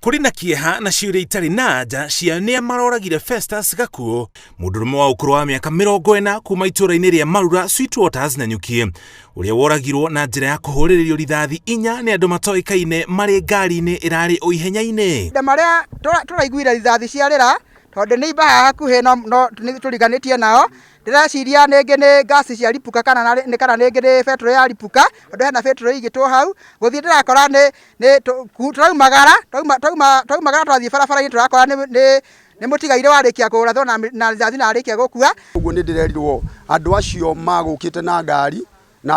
Kũrĩ na kĩeha na ciũria itarĩ na nja cia nĩa maroragire Festus Gakuo, mũndũrũme wa ũkũrũ wa mĩaka 40 kuma itũũra-inĩ rĩa Marura Sweetwaters na Nyuki, ũrĩa woragirwo na njĩra ya kũhũrĩrĩrio rithathi 4 nĩ andũ matoĩkaine marĩ ngari-inĩ ĩrarĩ o ihenya-inĩ. Marĩa tũraiguire rithathi ciarĩra tondũ nĩ ibaha hakuhĩ no tũriganĩtie nao. Ndĩreciria nĩngĩ nĩ gasi cia ripuka kana nĩngĩ nĩ betũrũ ya ripuka, tondũ hena betũrũ igĩtwo hau. Gũthiĩ ndĩrakora twaumagara twathiĩ barabara-inĩ tũrakora nĩ mũtigaire warĩkia kũrathwo na rithathi na arĩkia gũkua. Ũguo nĩ ndĩrerirwo andũ acio magũkĩte na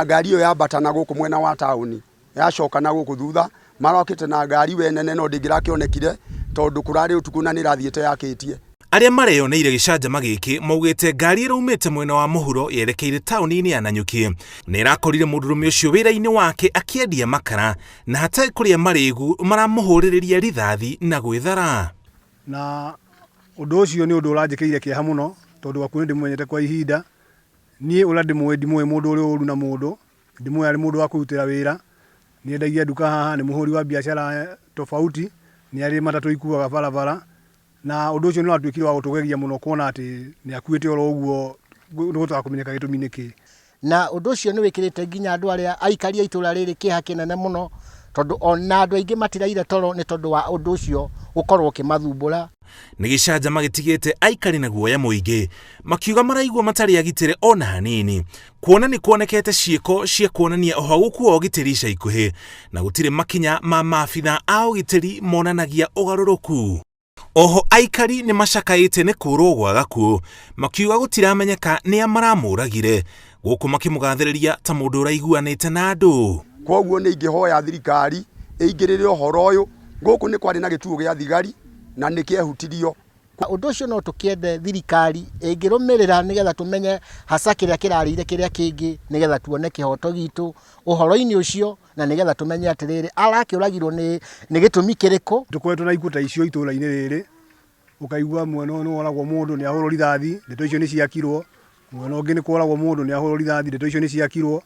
ngari ĩyo yambata na gũkũ mwena wa taũni yacoka na gũkũ thutha, marokĩte na ngari we nene no ndĩngĩrakĩonekire tondũ kũrarĩ ũtukũ na nĩrathiĩte yakĩtie. Arĩa mareyoneire gĩcanjama gĩkĩ maugĩte ngari ĩraumĩte mwena wa mũhuro yerekeire taũni-inĩ ya Nanyuki nĩ ĩrakorire mũndũrũme ũcio wĩra-inĩ wake akiendia makara na hatarĩ kũrĩa marĩgu maramũhũrĩrĩria rithathi na gwĩthara. Na ũndũ ũcio nĩ ũndũ ũranjĩkĩire kĩeha mũno tondũ Gakuo ndĩmũmenyete kwa ihinda. Niĩ ũrĩa ndĩmũĩ mũndũ ũrĩa ũru na mũndũ, ndĩmũĩ arĩ mũndũ wa kũrutĩra wĩra, nĩ endagia nduka haha, nĩ mũhũri wa biacara tofauti, nĩ arĩ matatũ ikuaga barabara. Na ũndũ ũcio nĩ watuĩkire wa gũtũgegia mũno kuona atĩ nĩ akuĩte oro ũguo gũtaga kũmenyeka gĩtũmi nĩkĩ. Na ũndũ ũcio nĩ wĩkĩrĩte nginya andũ arĩa aikari a itũũra rĩrĩ kĩeha kĩnene mũno tondũ ona andũ aingĩ matiraire toro nĩ tondũ wa ũndũ ũcio gũkorwo ũkĩmathumbũra. Nĩ gĩcanjama gĩtigĩte aikari na guoya mũingĩ makiuga maraigua matarĩ agitĩre ona hanini, kuona nĩ kuonekete ciĩko cia kuonania ũhagũku wa ũgitĩri ica ikuhĩ na gũtirĩ makinya ma maabitha a ũgitĩri monanagia ũgarũrũku. Oho aikari nĩ macakaĩte nĩ kũrwo gwa Gakuo makiuga gũtiramenyeka nĩa maramũragire, gũkũ makĩmũgathĩrĩria ta mũndũ ũraiguanĩte na andũ. Kwoguo nĩ ingĩhoya thirikari ĩingĩrĩre ũhoro ũyũ, gũkũ nĩ kwarĩ na gĩtuo gĩa thigari na nĩ kĩehutirio. Ũndũ ũcio no tũkĩende thirikari ĩngĩrũmĩrĩra nĩgetha tũmenye hasa kĩrĩa kĩrarĩire kĩrĩa kĩngĩ, nĩgetha tuone kĩhoto gitũ ũhoro-inĩ ũcio na nĩgetha tũmenye atĩrĩrĩ arakĩũragirwo nĩ gĩtũmi kĩrĩkũ. Tũkoretwo na ikuũ ta icio itũũra-inĩ rĩrĩ, ũkaigua mwena ũyũ nĩ woragwo mũndũ nĩ ahũrwo rithathi, ndeto icio nĩ ciakirwo, mwena ũngĩ nĩ kworagwo mũndũ nĩ ahũrwo rithathi, ndeto icio nĩ ciakirwo.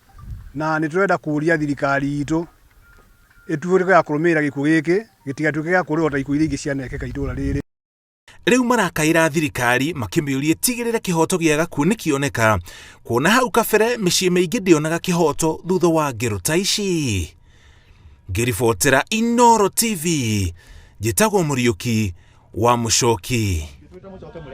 Na nĩ tũrenda kũria thirikari itũ ĩtuĩke ya kũrũmĩrĩra gĩkuũ gĩkĩ gĩtigatuĩke gĩa kũrĩrwo ta ikuũ iria ingĩ cianekeka itũũra rĩrĩ. Rĩu marakaĩra thirikari makĩmĩũria tigĩrĩre kĩhoto gĩa Gakuo nĩkĩoneka, kuona hau kabere mĩciĩ mĩingĩ ndĩonaga kĩhoto thutha wa ngero ta ici. Ngĩribotera Inooro TV, njĩtagwo Mũriũki wa Mũcoki.